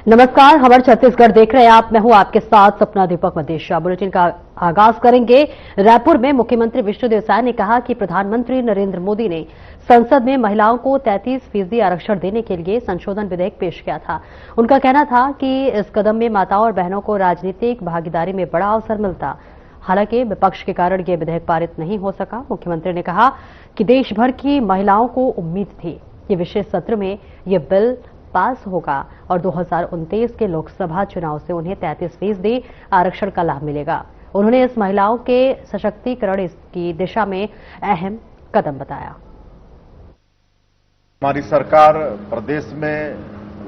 नमस्कार, खबर छत्तीसगढ़ देख रहे हैं आप। मैं हूं आपके साथ सपना दीपक मदेशिया। बुलेटिन का आगाज करेंगे। रायपुर में मुख्यमंत्री विष्णुदेव साय ने कहा कि प्रधानमंत्री नरेंद्र मोदी ने संसद में महिलाओं को 33% आरक्षण देने के लिए संशोधन विधेयक पेश किया था। उनका कहना था कि इस कदम में माताओं और बहनों को राजनीतिक भागीदारी में बड़ा अवसर मिलता। हालांकि विपक्ष के कारण यह विधेयक पारित नहीं हो सका। मुख्यमंत्री ने कहा कि देश भर की महिलाओं को उम्मीद थी कि विशेष सत्र में यह बिल पास होगा और 2029 के लोकसभा चुनाव से उन्हें 33% आरक्षण का लाभ मिलेगा। उन्होंने इस महिलाओं के सशक्तिकरण की दिशा में अहम कदम बताया। हमारी सरकार प्रदेश में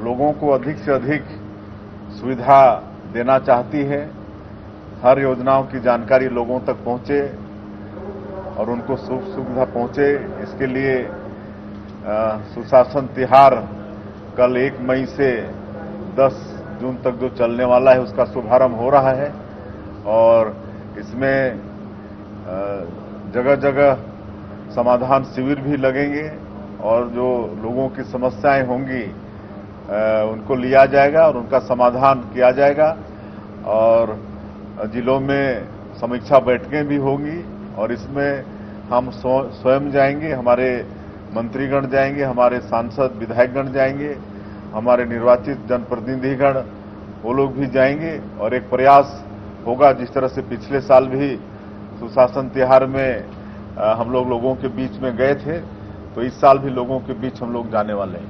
लोगों को अधिक से अधिक सुविधा देना चाहती है। हर योजनाओं की जानकारी लोगों तक पहुंचे और उनको सुख सुविधा पहुंचे, इसके लिए सुशासन तिहार कल 1 मई से 10 जून तक जो चलने वाला है उसका शुभारंभ हो रहा है और इसमें जगह जगह समाधान शिविर भी लगेंगे और जो लोगों की समस्याएं होंगी उनको लिया जाएगा और उनका समाधान किया जाएगा और जिलों में समीक्षा बैठकें भी होंगी और इसमें हम स्वयं जाएंगे, हमारे मंत्रीगण जाएंगे, हमारे सांसद विधायकगण जाएंगे, हमारे निर्वाचित जनप्रतिनिधिगण वो लोग भी जाएंगे और एक प्रयास होगा जिस तरह से पिछले साल भी सुशासन तिहार में हम लोगों के बीच में गए थे, तो इस साल भी लोगों के बीच हम लोग जाने वाले हैं।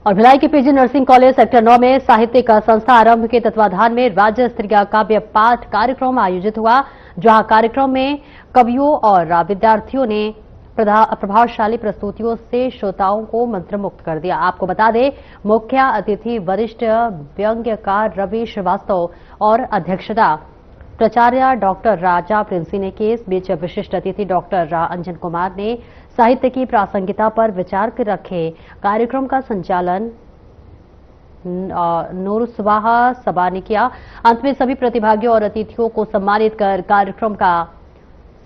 और भिलाई के पीजी नर्सिंग कॉलेज सेक्टर 9 में साहित्यिक संस्था आरंभ के तत्वाधान में राज्य स्तरीय काव्य पाठ कार्यक्रम आयोजित हुआ, जहां कार्यक्रम में कवियों और विद्यार्थियों ने प्रभावशाली प्रस्तुतियों से श्रोताओं को मंत्रमुग्ध कर दिया। आपको बता दें, मुख्य अतिथि वरिष्ठ व्यंग्यकार रवि श्रीवास्तव और अध्यक्षता प्राचार्य डॉक्टर राजा प्रिंसी ने की। इस बीच विशिष्ट अतिथि डॉक्टर अंजन कुमार ने साहित्य की प्रासंगिकता पर विचार कर रखे कार्यक्रम का संचालन नूरसवाहा सबा ने किया। अंत में सभी प्रतिभागियों और अतिथियों को सम्मानित कर कार्यक्रम का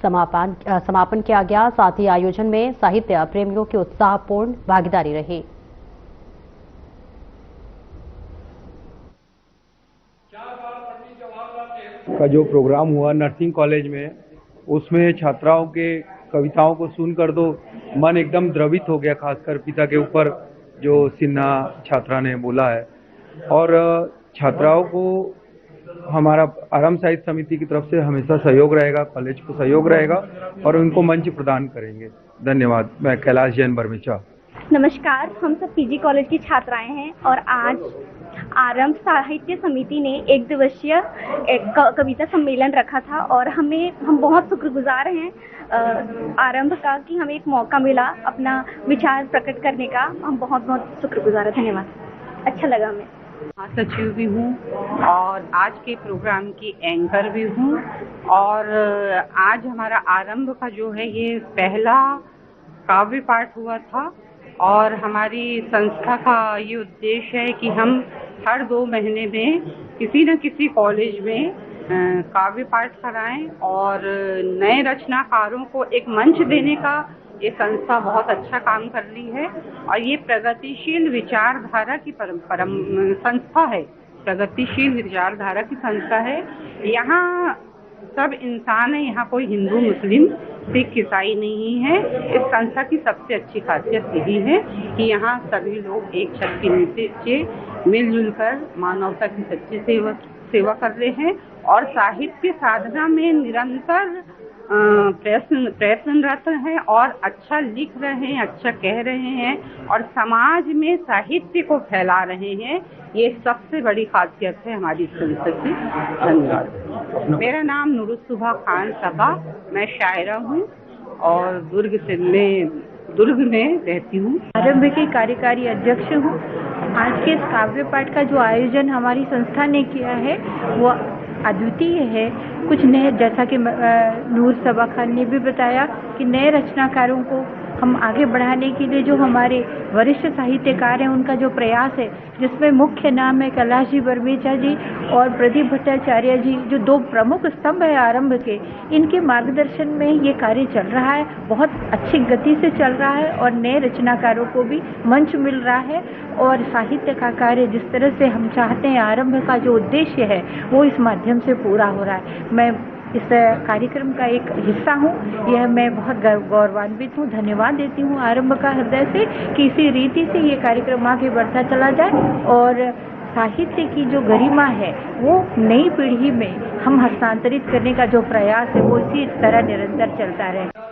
समापन किया गया। साथ ही आयोजन में साहित्य प्रेमियों की उत्साहपूर्ण भागीदारी रही। का जो प्रोग्राम हुआ नर्सिंग कॉलेज में, उसमें छात्राओं के कविताओं को सुनकर तो मन एकदम द्रवित हो गया, खासकर पिता के ऊपर जो सिन्हा छात्रा ने बोला है। और छात्राओं को हमारा आरंभ साहित्य समिति की तरफ से हमेशा सहयोग रहेगा, कॉलेज को सहयोग रहेगा और उनको मंच प्रदान करेंगे। धन्यवाद। मैं कैलाश जैन बर्मिचा। नमस्कार, हम सब पीजी कॉलेज की छात्राएं हैं और आज आरंभ साहित्य समिति ने 1 दिवसीय कविता सम्मेलन रखा था और हम बहुत शुक्रगुजार हैं आरंभ का कि हमें एक मौका मिला अपना विचार प्रकट करने का। हम बहुत शुक्रगुजार हैं। धन्यवाद। अच्छा लगा। मैं महासचिव भी हूँ और आज के प्रोग्राम की एंकर भी हूँ और आज हमारा आरंभ का जो है ये पहला काव्य पाठ हुआ था और हमारी संस्था का ये उद्देश्य है कि हम हर 2 महीने में किसी न किसी कॉलेज में काव्य पाठ कराएं और नए रचनाकारों को एक मंच देने का ये संस्था बहुत अच्छा काम कर रही है और ये प्रगतिशील विचारधारा की संस्था है। प्रगतिशील विचारधारा की संस्था है। यहाँ सब इंसान है, यहाँ कोई हिंदू मुस्लिम सिख ईसाई नहीं है। इस संस्था की सबसे अच्छी खासियत यही है कि यहाँ सभी लोग एक छत के नीचे मिलजुल कर मानवता की सच्ची सेवा कर रहे हैं और साहित्य साधना में निरंतर प्रयत्नरत हैं और अच्छा लिख रहे हैं, अच्छा कह रहे हैं और समाज में साहित्य को फैला रहे हैं। ये सबसे बड़ी खासियत है हमारी संस्था की। धन्यवाद। मेरा नाम नूरसवाहा खान सबा, मैं शायरा हूँ और दुर्ग में रहती हूँ। आरंभ के कार्यकारी अध्यक्ष हूँ। आज के इस काव्य पाठ का जो आयोजन हमारी संस्था ने किया है वो अद्वितीय है। कुछ नए, जैसा कि नूरसवाहा खान ने भी बताया कि नए रचनाकारों को हम आगे बढ़ाने के लिए जो हमारे वरिष्ठ साहित्यकार हैं उनका जो प्रयास है, जिसमें मुख्य नाम है कैलाश जी बर्मेचा जी और प्रदीप भट्टाचार्य जी, जो दो प्रमुख स्तंभ है आरंभ के, इनके मार्गदर्शन में ये कार्य चल रहा है। बहुत अच्छी गति से चल रहा है और नए रचनाकारों को भी मंच मिल रहा है और साहित्य का कार्य जिस तरह से हम चाहते हैं, आरंभ का जो उद्देश्य है वो इस माध्यम से पूरा हो रहा है। मैं इस कार्यक्रम का एक हिस्सा हूँ, यह मैं बहुत गौरवान्वित हूँ। धन्यवाद देती हूँ आरंभ का हृदय से कि इसी रीति से ये कार्यक्रम आगे बढ़ता चला जाए और साहित्य की जो गरिमा है वो नई पीढ़ी में हम हस्तांतरित करने का जो प्रयास है वो इसी तरह निरंतर चलता रहे।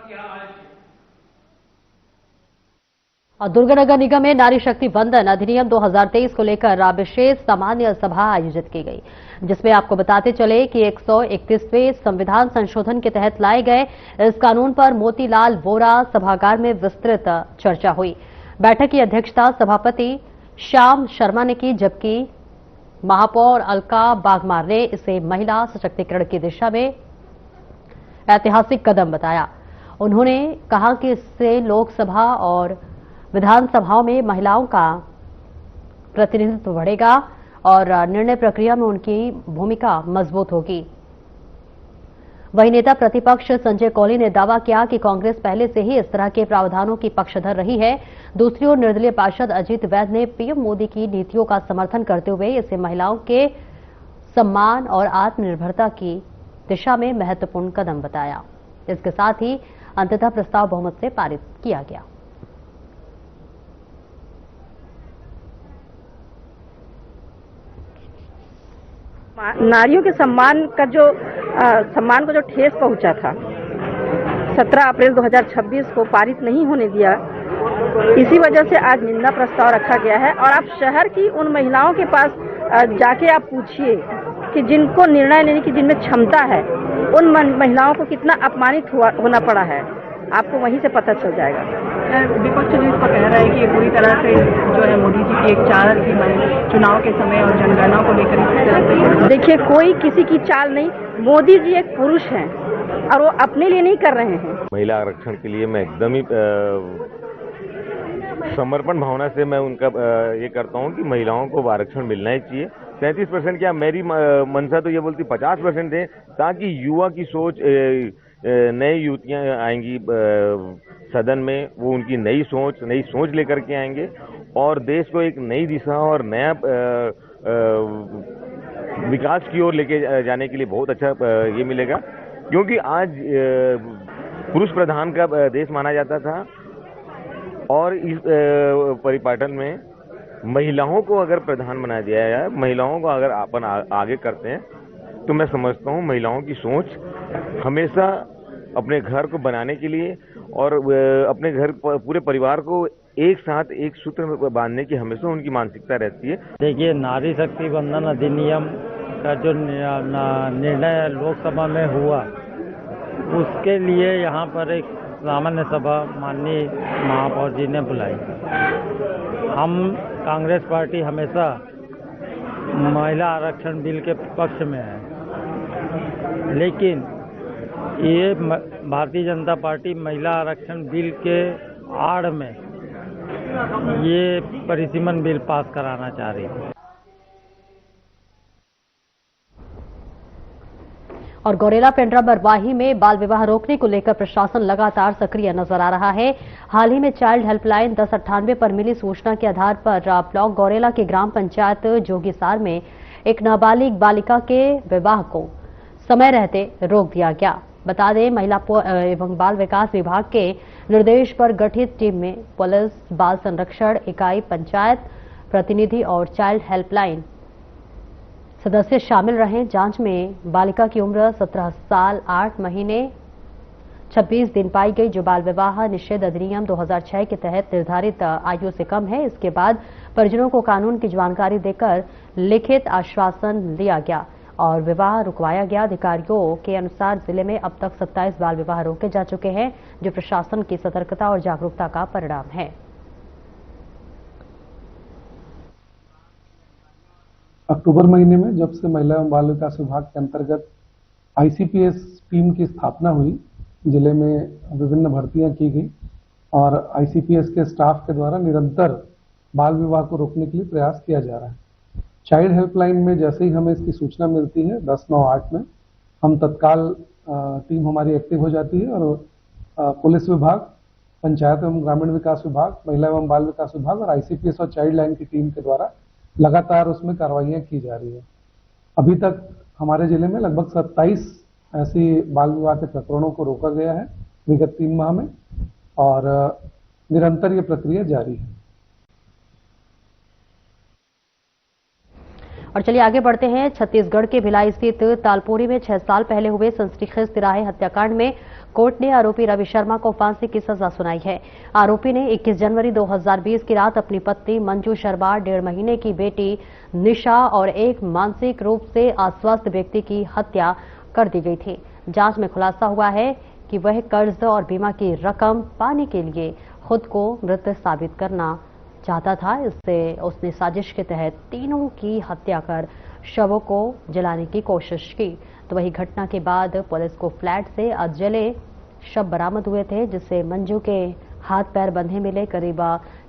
और दुर्ग नगर निगम में नारी शक्ति वंदन अधिनियम 2023 को लेकर विशेष सामान्य सभा आयोजित की गई, जिसमें आपको बताते चले कि 131वें संविधान संशोधन के तहत लाए गए इस कानून पर मोतीलाल वोरा सभागार में विस्तृत चर्चा हुई। बैठक की अध्यक्षता सभापति श्याम शर्मा ने की, जबकि महापौर अलका बागमार ने इसे महिला सशक्तिकरण की दिशा में ऐतिहासिक कदम बताया। उन्होंने कहा कि इससे लोकसभा और विधानसभाओं में महिलाओं का प्रतिनिधित्व बढ़ेगा और निर्णय प्रक्रिया में उनकी भूमिका मजबूत होगी। वहीं नेता प्रतिपक्ष संजय कौली ने दावा किया कि कांग्रेस पहले से ही इस तरह के प्रावधानों की पक्षधर रही है। दूसरी ओर निर्दलीय पार्षद अजीत वैद ने पीएम मोदी की नीतियों का समर्थन करते हुए इसे महिलाओं के सम्मान और आत्मनिर्भरता की दिशा में महत्वपूर्ण कदम बताया। इसके साथ ही अंततः प्रस्ताव बहुमत से पारित किया गया। नारियों के सम्मान को जो ठेस पहुंचा था 17 अप्रैल 2026 को पारित नहीं होने दिया, इसी वजह से आज निंदा प्रस्ताव रखा गया है। और आप शहर की उन महिलाओं के पास जाके आप पूछिए कि जिनको निर्णय लेने की जिनमें क्षमता है, उन महिलाओं को कितना अपमानित होना पड़ा है, आपको वहीं से पता चल जाएगा। विपक्ष जो इसको कह रहा है कि ये पूरी तरह से जो है मोदी जी की एक चाल थी चुनाव के समय और जनगणना को लेकर इसी तरह से। देखिए, कोई किसी की चाल नहीं, मोदी जी एक पुरुष हैं और वो अपने लिए नहीं कर रहे हैं। महिला आरक्षण के लिए मैं एकदम ही समर्पण भावना से मैं उनका ये करता हूँ कि महिलाओं को आरक्षण मिलना ही चाहिए। 37% क्या, मेरी मंशा तो ये बोलती 50% दें, ताकि युवा की सोच, नई युवतियां आएंगी सदन में, वो उनकी नई सोच लेकर के आएंगे और देश को एक नई दिशा और नया विकास की ओर लेके जाने के लिए बहुत अच्छा ये मिलेगा। क्योंकि आज पुरुष प्रधान का देश माना जाता था और इस परिपाटन में महिलाओं को अगर प्रधान बना दिया जाए, महिलाओं को अगर अपन आगे करते हैं, तो मैं समझता हूँ महिलाओं की सोच हमेशा अपने घर को बनाने के लिए और अपने घर पूरे परिवार को एक साथ एक सूत्र में बांधने की हमेशा उनकी मानसिकता रहती है। देखिए, नारी शक्ति वंदन अधिनियम का जो निर्णय लोकसभा में हुआ, उसके लिए यहाँ पर एक सामान्य सभा माननीय महापौर जी ने बुलाई। हम कांग्रेस पार्टी हमेशा महिला आरक्षण बिल के पक्ष में है, लेकिन ये भारतीय जनता पार्टी महिला आरक्षण बिल के आड़ में ये परिसीमन बिल पास कराना चाह रही है। और गौरेला पेंड्रा बरवाही में बाल विवाह रोकने को लेकर प्रशासन लगातार सक्रिय नजर आ रहा है। हाल ही में चाइल्ड हेल्पलाइन 1098 पर मिली सूचना के आधार पर ब्लॉक गौरेला के ग्राम पंचायत जोगीसार में एक नाबालिग बालिका के विवाह को समय रहते रोक दिया गया। बता दें, महिला एवं बाल विकास विभाग के निर्देश पर गठित टीम में पुलिस, बाल संरक्षण इकाई, पंचायत प्रतिनिधि और चाइल्ड हेल्पलाइन सदस्य शामिल रहे। जांच में बालिका की उम्र 17 साल 8 महीने 26 दिन पाई गई, जो बाल विवाह निषेध अधिनियम 2006 के तहत निर्धारित आयु से कम है। इसके बाद परिजनों को कानून की जानकारी देकर लिखित आश्वासन दिया गया और विवाह रुकवाया गया। अधिकारियों के अनुसार जिले में अब तक 27 बाल विवाह रोके जा चुके हैं, जो प्रशासन की सतर्कता और जागरूकता का परिणाम है। अक्टूबर महीने में जब से महिला एवं बाल विकास विभाग के अंतर्गत आईसीपीएस टीम की स्थापना हुई, जिले में विभिन्न भर्तियां की गई और ICPS के स्टाफ के द्वारा निरंतर बाल विवाह को रोकने के लिए प्रयास किया जा रहा है। चाइल्ड हेल्पलाइन में जैसे ही हमें इसकी सूचना मिलती है 1098 में हम तत्काल टीम हमारी एक्टिव हो जाती है और पुलिस विभाग, पंचायत एवं ग्रामीण विकास विभाग, महिला एवं बाल विकास विभाग और ICPS और चाइल्ड लाइन की टीम के द्वारा लगातार उसमें कार्रवाइयां की जा रही है। अभी तक हमारे जिले में लगभग 27 ऐसी बाल विवाह के प्रकरणों को रोका गया है विगत 3 माह में और निरंतर ये प्रक्रिया जारी है। और चलिए आगे बढ़ते हैं। छत्तीसगढ़ के भिलाई स्थित तालपोरी में 6 साल पहले हुए संस्कृत तिराहे हत्याकांड में कोर्ट ने आरोपी रवि शर्मा को फांसी की सजा सुनाई है। आरोपी ने 21 जनवरी 2020 की रात अपनी पत्नी मंजू शर्मा, 1.5 महीने की बेटी निशा और एक मानसिक रूप से अस्वस्थ व्यक्ति की हत्या कर दी गई थी। जांच में खुलासा हुआ है कि वह कर्ज और बीमा की रकम पाने के लिए खुद को मृत साबित करना चाहता था। इससे उसने साजिश के तहत तीनों की हत्या कर शवों को जलाने की कोशिश की। तो वही घटना के बाद पुलिस को फ्लैट से अधजले शव बरामद हुए थे, जिससे मंजू के हाथ पैर बंधे मिले। करीब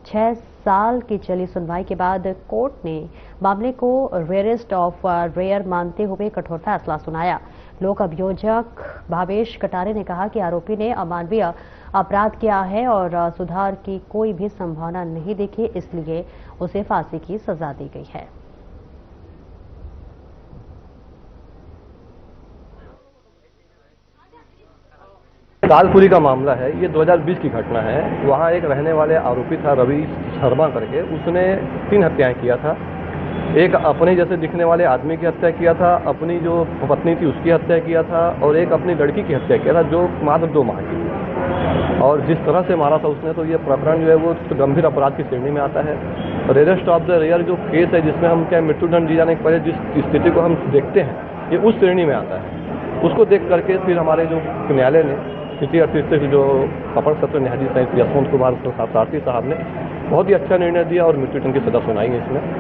6 साल की चली सुनवाई के बाद कोर्ट ने मामले को रेयरेस्ट ऑफ रेयर मानते हुए कठोर फैसला सुनाया। लोक अभियोजक भावेश कटारे ने कहा कि आरोपी ने अमानवीय अपराध किया है और सुधार की कोई भी संभावना नहीं दिखी, इसलिए उसे फांसी की सजा दी गई है। तालपुरी का मामला है, ये 2020 की घटना है। वहाँ एक रहने वाले आरोपी था रवि शर्मा करके, उसने 3 हत्याएं किया था। एक अपने जैसे दिखने वाले आदमी की हत्या किया था, अपनी जो पत्नी थी उसकी हत्या किया था और एक अपनी लड़की की हत्या किया था जो मात्र 2 माह की थी। और जिस तरह से मारा था उसने, तो ये प्रकरण जो है वो गंभीर अपराध की श्रेणी में आता है। रेयरेस्ट ऑफ द रेयर जो केस है जिसमें हम क्या मृत्युदंड दिए जाने के पहले जिस स्थिति को हम देखते हैं, ये उस श्रेणी में आता है। उसको देख करके फिर हमारे जो न्यायालय ने तृतीय अतिरिक्त जो अपर सत्र न्यायाधीश यशवंत कुमार सारथी साहब ने बहुत ही अच्छा निर्णय दिया और मृत्युदंड की सजा सुनाई है इसमें।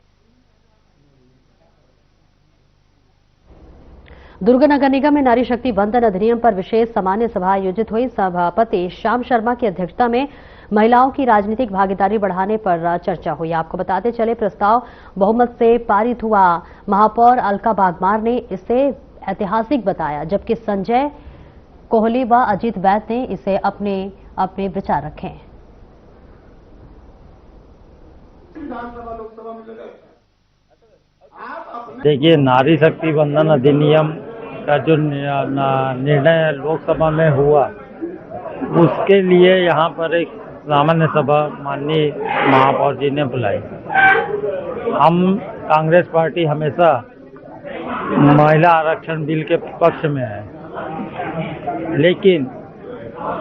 दुर्ग नगर निगम में नारी शक्ति बंधन अधिनियम पर विशेष सामान्य सभा आयोजित हुई। सभापति श्याम शर्मा की अध्यक्षता में महिलाओं की राजनीतिक भागीदारी बढ़ाने पर चर्चा हुई। आपको बताते चले प्रस्ताव बहुमत से पारित हुआ। महापौर अलका बागमार ने इसे ऐतिहासिक बताया, जबकि संजय कोहली व अजीत वैद ने इसे अपने विचार रखे। देखिए, नारी शक्ति बंधन अधिनियम का जो निर्णय लोकसभा में हुआ, उसके लिए यहाँ पर एक सामान्य सभा माननीय महापौर जी ने बुलाई। हम कांग्रेस पार्टी हमेशा महिला आरक्षण बिल के पक्ष में है, लेकिन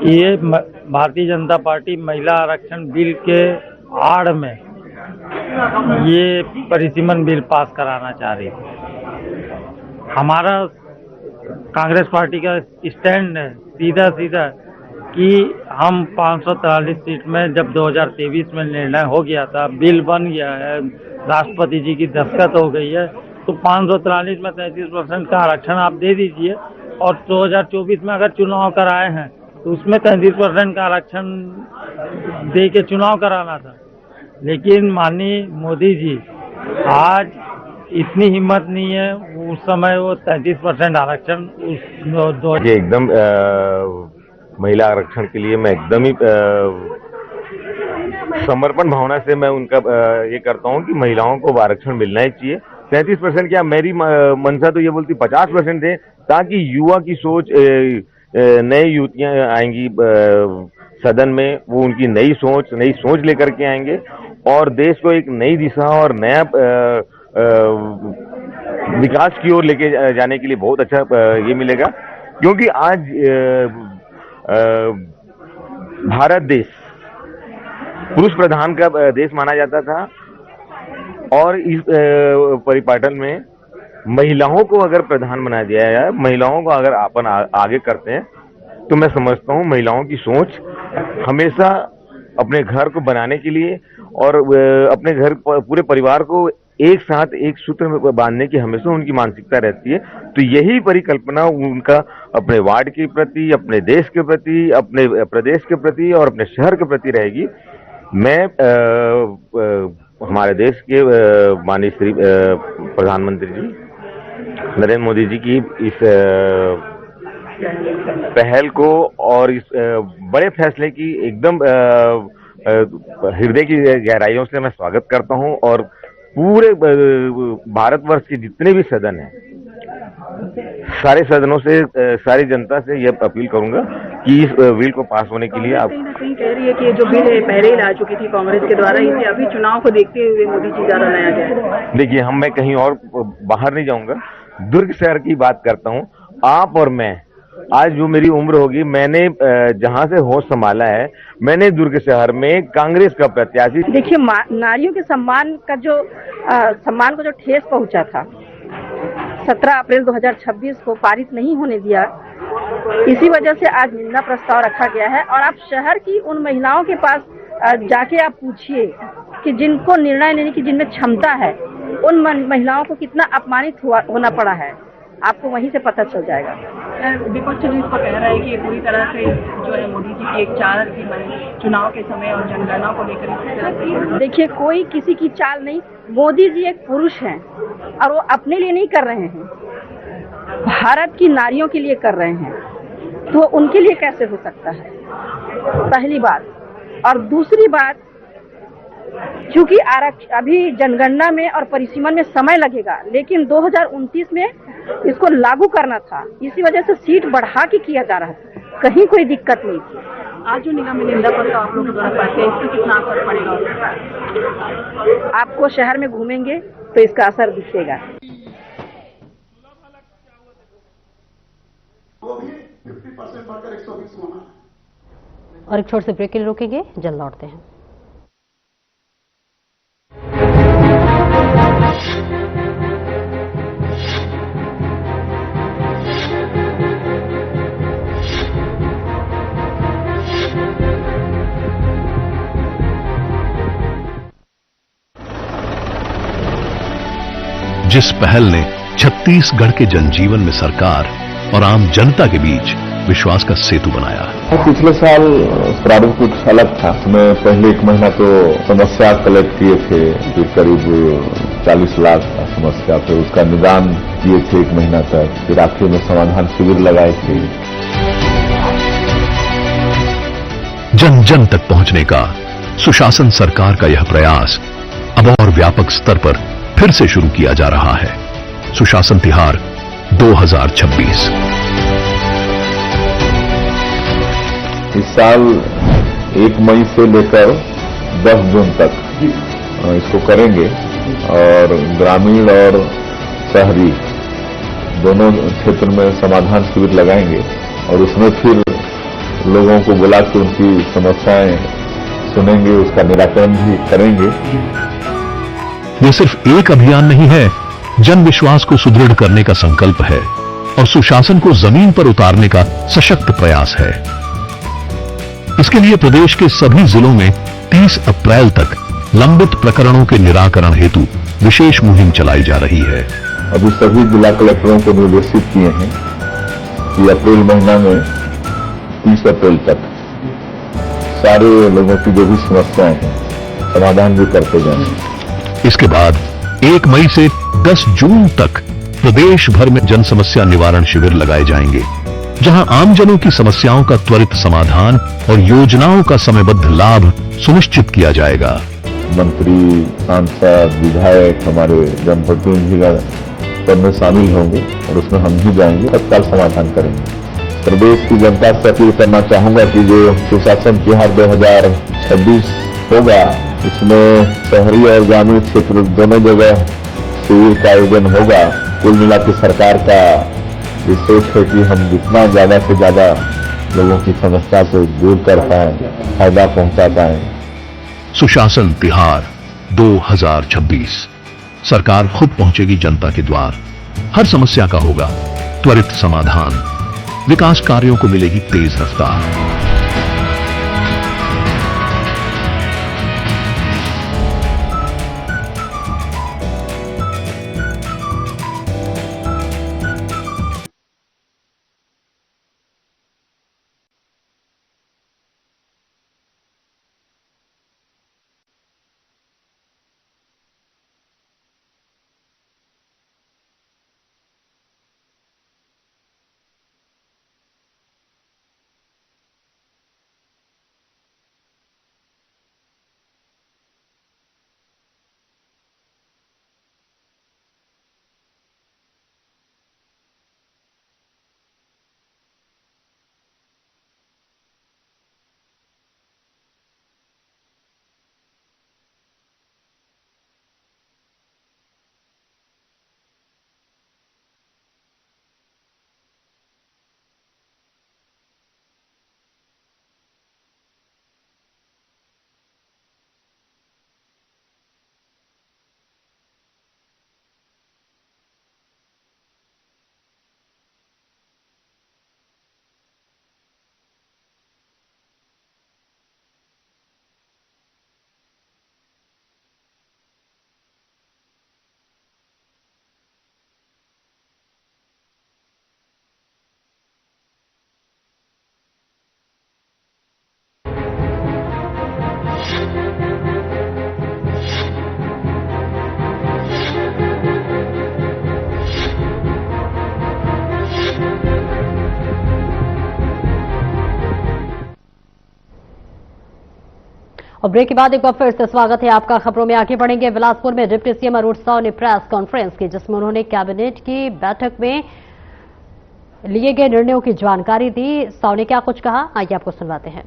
ये भारतीय जनता पार्टी महिला आरक्षण बिल के आड़ में ये परिसीमन बिल पास कराना चाह रही है। हमारा कांग्रेस पार्टी का स्टैंड है सीधा कि हम 543 सीट में जब 2023 में निर्णय हो गया था, बिल बन गया है, राष्ट्रपति जी की दस्तखत हो गई है, तो 543 में 33% का आरक्षण आप दे दीजिए। और 2024 में अगर चुनाव कराए हैं तो उसमें 33% का आरक्षण दे के चुनाव कराना था। लेकिन माननीय मोदी जी आज इतनी हिम्मत नहीं है, उस समय वो 33% आरक्षण एकदम महिला आरक्षण के लिए मैं एकदम ही समर्पण भावना से मैं उनका ये करता हूँ कि महिलाओं को आरक्षण मिलना ही चाहिए। 33% क्या, मेरी मंशा तो ये बोलती 50% है, ताकि युवा की सोच, नई युवतियां आएंगी सदन में, वो उनकी नई सोच लेकर के आएंगे और देश को एक नई दिशा और नया विकास की ओर लेके जाने के लिए बहुत अच्छा ये मिलेगा। क्योंकि आज भारत देश पुरुष प्रधान का देश माना जाता था और इस परिपाटन में महिलाओं को अगर प्रधान बना दिया जाए, महिलाओं को अगर अपन आगे करते हैं, तो मैं समझता हूं महिलाओं की सोच हमेशा अपने घर को बनाने के लिए और अपने घर पूरे परिवार को एक साथ एक सूत्र में बांधने की हमेशा उनकी मानसिकता रहती है। तो यही परिकल्पना उनका अपने वार्ड के प्रति, अपने देश के प्रति, अपने प्रदेश के प्रति और अपने शहर के प्रति रहेगी। मैं हमारे देश के माननीय श्री प्रधानमंत्री जी नरेंद्र मोदी जी की इस पहल को और इस बड़े फैसले की एकदम हृदय की गहराइयों से मैं स्वागत करता हूं और पूरे भारतवर्ष के जितने भी सदन हैं, सारे सदनों से, सारी जनता से यह अपील करूंगा कि इस बिल को पास होने के लिए आप कहीं ना कहीं कह रही है कि जो बिल है पहले ही ला चुकी थी कांग्रेस के द्वारा, इसे अभी चुनाव को देखते हुए मोदी जी द्वारा लाया गया है। देखिए, मैं कहीं और बाहर नहीं जाऊंगा, दुर्ग शहर की बात करता हूं। आप और मैं, आज जो मेरी उम्र होगी, मैंने जहां से होश संभाला है, मैंने दुर्ग शहर में कांग्रेस का प्रत्याशी। देखिए, नारियों के सम्मान को जो ठेस पहुंचा था, 17 अप्रैल 2026 को पारित नहीं होने दिया, इसी वजह से आज निंदा प्रस्ताव रखा गया है। और आप शहर की उन महिलाओं के पास जाके आप पूछिए कि जिनको निर्णय लेने की जिनमें क्षमता है, उन महिलाओं को कितना अपमानित होना पड़ा है, आपको वहीं से पता चल जाएगा। विपक्ष जो इस पर कह रहा है कि ये पूरी तरह से जो है मोदी जी की एक चाल थी चुनाव के समय और जनगणना को लेकर। देखिए, कोई किसी की चाल नहीं, मोदी जी एक पुरुष हैं और वो अपने लिए नहीं कर रहे हैं, भारत की नारियों के लिए कर रहे हैं, तो उनके लिए कैसे हो सकता है, पहली बात। और दूसरी बात, क्योंकि अभी जनगणना में और परिसीमन में समय लगेगा, लेकिन 2029 में इसको लागू करना था, इसी वजह से सीट बढ़ा के किया जा रहा था, कहीं कोई दिक्कत नहीं थी। आज जो निगम में निंदा पत्र आप लोग द्वारा पाते हैं, इससे कितना असर पड़ेगा? आपको शहर में घूमेंगे तो इसका असर दिखेगा। और एक छोटे से ब्रेक के लिए रोकेंगे, जल्द लौटते हैं। जिस पहल ने छत्तीसगढ़ के जनजीवन में सरकार और आम जनता के बीच विश्वास का सेतु बनाया। पिछले साल प्रारूप कुछ अलग था। उसमें पहले 1 महीना तो समस्या कलेक्ट किए थे, फिर करीब 40 लाख समस्या पे उसका निदान किए थे 1 महीना तक, फिर आखिर में समाधान शिविर लगाए थे। जन जन तक पहुंचने का सुशासन सरकार का यह प्रयास अब और व्यापक स्तर पर फिर से शुरू किया जा रहा है। सुशासन तिहार 2026 इस साल 1 मई से लेकर 10 जून तक इसको करेंगे और ग्रामीण और शहरी दोनों क्षेत्र में समाधान शिविर लगाएंगे और उसमें फिर लोगों को बुला के उनकी समस्याएं सुनेंगे, उसका निराकरण भी करेंगे। यह सिर्फ एक अभियान नहीं है, जन विश्वास को सुदृढ़ करने का संकल्प है और सुशासन को जमीन पर उतारने का सशक्त प्रयास है। इसके लिए प्रदेश के सभी जिलों में 30 अप्रैल तक लंबित प्रकरणों के निराकरण हेतु विशेष मुहिम चलाई जा रही है। अभी सभी जिला कलेक्टरों को निर्देशित किए हैं कि अप्रैल महीना में 30 अप्रैल तक सारे लोगों की जो भी समस्याएं हैं समाधान भी करते जाएंगे। इसके बाद 1 मई से 10 जून तक प्रदेश भर में जन समस्या निवारण शिविर लगाए जाएंगे, जहां आमजनों की समस्याओं का त्वरित समाधान और योजनाओं का समयबद्ध लाभ सुनिश्चित किया जाएगा। मंत्री, सांसद, विधायक, हमारे जनप्रतिनिधिगण सब में शामिल होंगे और उसमें हम भी जाएंगे, तत्काल समाधान करेंगे। प्रदेश की जनता से अपील करना चाहूंगा कि जो सुशासन तिहार 2026 होगा, इसमें शहरी और ग्रामीण क्षेत्र दोनों जगह शिविर का आयोजन होगा। कुल मिला के सरकार का ये सोच है कि हम जितना ज्यादा से ज्यादा लोगों की समस्या को दूर कर पाए, फायदा पहुंचा पाए। सुशासन तिहार 2026 सरकार खुद पहुंचेगी जनता के द्वार, हर समस्या का होगा त्वरित समाधान, विकास कार्यों को मिलेगी तेज रफ्तार। और ब्रेक के बाद एक बार फिर से स्वागत है आपका। खबरों में आगे बढ़ेंगे। बिलासपुर में डिप्टी सीएम अरुण साव ने प्रेस कॉन्फ्रेंस की, जिसमें उन्होंने कैबिनेट की बैठक में लिए गए निर्णयों की जानकारी दी। साव ने क्या कुछ कहा, आइए आपको सुनवाते हैं।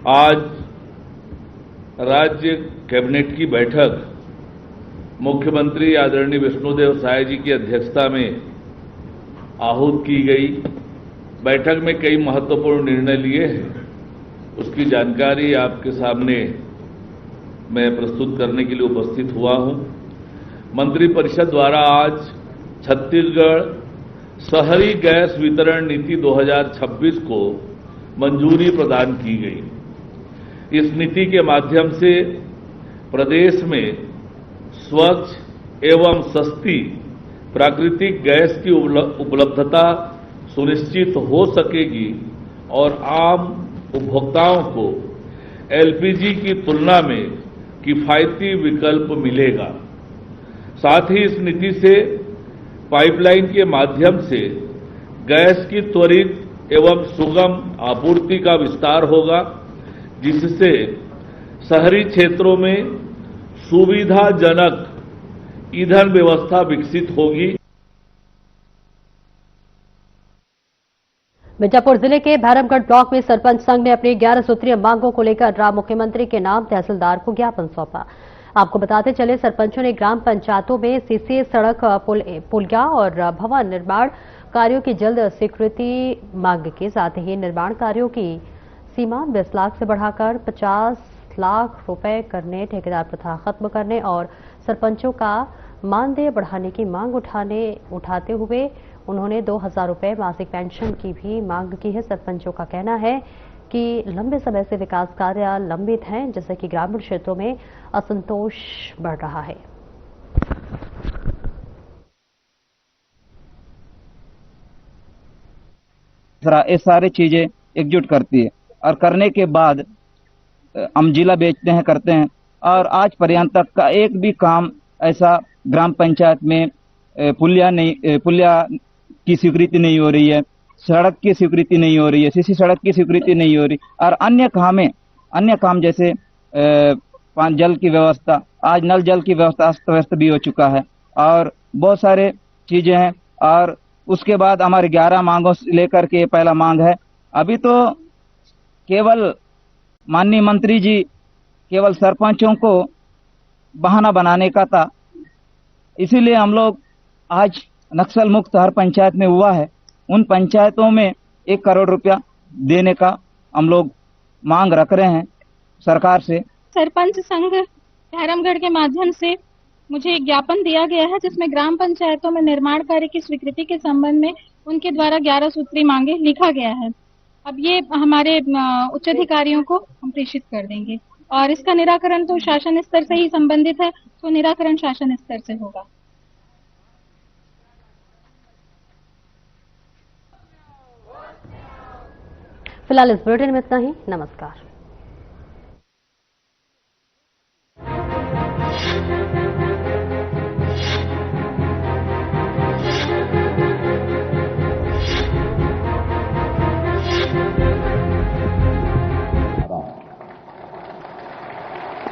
आज राज्य कैबिनेट की बैठक मुख्यमंत्री आदरणीय विष्णुदेव साय जी की अध्यक्षता में आहूत की गई। बैठक में कई महत्वपूर्ण निर्णय लिए हैं, उसकी जानकारी आपके सामने मैं प्रस्तुत करने के लिए उपस्थित हुआ हूं। मंत्रिपरिषद द्वारा आज छत्तीसगढ़ शहरी गैस वितरण नीति 2026 को मंजूरी प्रदान की गई। इस नीति के माध्यम से प्रदेश में स्वच्छ एवं सस्ती प्राकृतिक गैस की उपलब्धता सुनिश्चित हो सकेगी और आम उपभोक्ताओं को एलपीजी की तुलना में किफायती विकल्प मिलेगा। साथ ही इस नीति से पाइपलाइन के माध्यम से गैस की त्वरित एवं सुगम आपूर्ति का विस्तार होगा, जिससे शहरी क्षेत्रों में सुविधाजनक ईंधन व्यवस्था विकसित होगी। मिर्जापुर जिले के भैरमगढ़ ब्लॉक में सरपंच संघ ने अपनी 11 सूत्रीय मांगों को लेकर मुख्यमंत्री के नाम तहसीलदार को ज्ञापन सौंपा। आपको बताते चले, सरपंचों ने ग्राम पंचायतों में सीसीए सड़क, पुलिया और भवन निर्माण कार्यों की जल्द स्वीकृति मांग के साथ ही निर्माण कार्यों की सीमा 20 लाख से बढ़ाकर 50 लाख रुपए करने, ठेकेदार प्रथा खत्म करने और सरपंचों का मानदेय बढ़ाने की मांग उठाते हुए उन्होंने 2000 रुपए मासिक पेंशन की भी मांग की है। सरपंचों का कहना है कि लंबे समय से विकास कार्य लंबित हैं, जिससे कि ग्रामीण क्षेत्रों में असंतोष बढ़ रहा है। ये सारी चीजें एकजुट करती है और करने के बाद हम जिला बेचते हैं, करते हैं, और आज पर्यंत तक का एक भी काम ऐसा ग्राम पंचायत में पुलिया की स्वीकृति नहीं हो रही है, सड़क की स्वीकृति नहीं हो रही है, सीसी सड़क की स्वीकृति नहीं हो रही, और अन्य काम जैसे जल की व्यवस्था, आज नल जल की व्यवस्था अस्त व्यस्त भी हो चुका है और बहुत सारे चीजें हैं। और उसके बाद हमारे 11 मांगों से लेकर के पहला मांग है, अभी तो केवल माननीय मंत्री जी केवल सरपंचों को बहाना बनाने का था, इसीलिए हम लोग आज नक्सल मुक्त हर पंचायत में हुआ है, उन पंचायतों में 1 करोड़ रुपया देने का हम लोग मांग रख रहे हैं सरकार से। सरपंच संघ भैरमगढ़ के माध्यम से मुझे एक ज्ञापन दिया गया है, जिसमें ग्राम पंचायतों में निर्माण कार्य की स्वीकृति के संबंध में उनके द्वारा 11 सूत्री मांगे लिखा गया है। अब ये हमारे उच्च अधिकारियों को हम प्रेषित कर देंगे और इसका निराकरण तो शासन स्तर से ही संबंधित है, तो निराकरण शासन स्तर से होगा। फिलहाल इस बुलेटिन में इतना ही। नमस्कार।